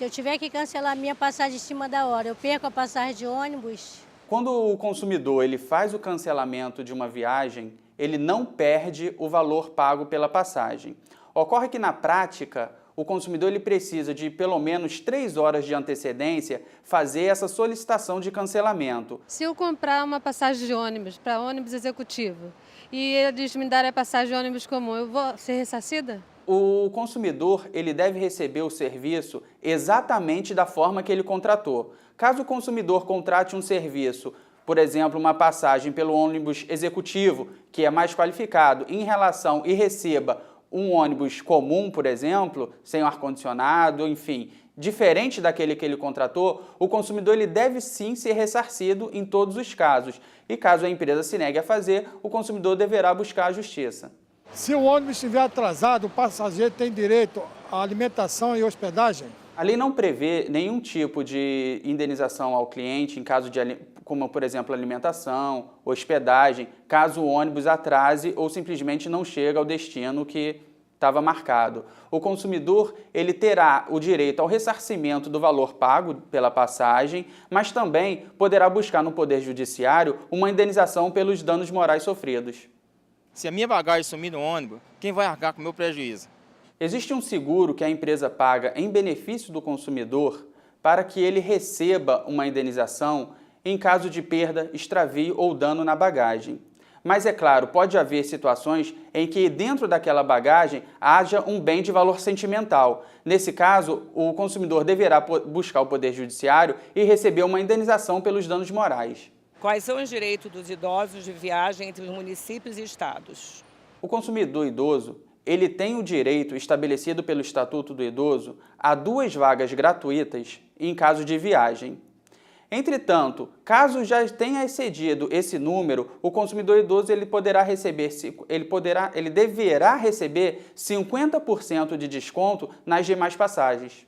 Se eu tiver que cancelar minha passagem em cima da hora, eu perco a passagem de ônibus? Quando o consumidor ele faz o cancelamento de uma viagem, ele não perde o valor pago pela passagem. Ocorre que, na prática, o consumidor ele precisa de pelo menos 3 horas de antecedência fazer essa solicitação de cancelamento. Se eu comprar uma passagem de ônibus para ônibus executivo e eles me darem a passagem de ônibus comum, eu vou ser ressarcida? O consumidor ele deve receber o serviço exatamente da forma que ele contratou. Caso o consumidor contrate um serviço, por exemplo, uma passagem pelo ônibus executivo, que é mais qualificado, em relação e receba um ônibus comum, por exemplo, sem ar-condicionado, enfim, diferente daquele que ele contratou, o consumidor ele deve sim ser ressarcido em todos os casos. E caso a empresa se negue a fazer, o consumidor deverá buscar a justiça. Se o ônibus estiver atrasado, o passageiro tem direito à alimentação e hospedagem? A lei não prevê nenhum tipo de indenização ao cliente em caso de, como por exemplo, alimentação, hospedagem, caso o ônibus atrase ou simplesmente não chegue ao destino que estava marcado. O consumidor ele terá o direito ao ressarcimento do valor pago pela passagem, mas também poderá buscar no Poder Judiciário uma indenização pelos danos morais sofridos. Se a minha bagagem sumir no ônibus, quem vai arcar com o meu prejuízo? Existe um seguro que a empresa paga em benefício do consumidor para que ele receba uma indenização em caso de perda, extravio ou dano na bagagem. Mas, é claro, pode haver situações em que dentro daquela bagagem haja um bem de valor sentimental. Nesse caso, o consumidor deverá buscar o Poder Judiciário e receber uma indenização pelos danos morais. Quais são os direitos dos idosos de viagem entre os municípios e estados? O consumidor idoso ele tem o direito estabelecido pelo Estatuto do Idoso a 2 vagas gratuitas em caso de viagem. Entretanto, caso já tenha excedido esse número, o consumidor idoso ele deverá receber 50% de desconto nas demais passagens.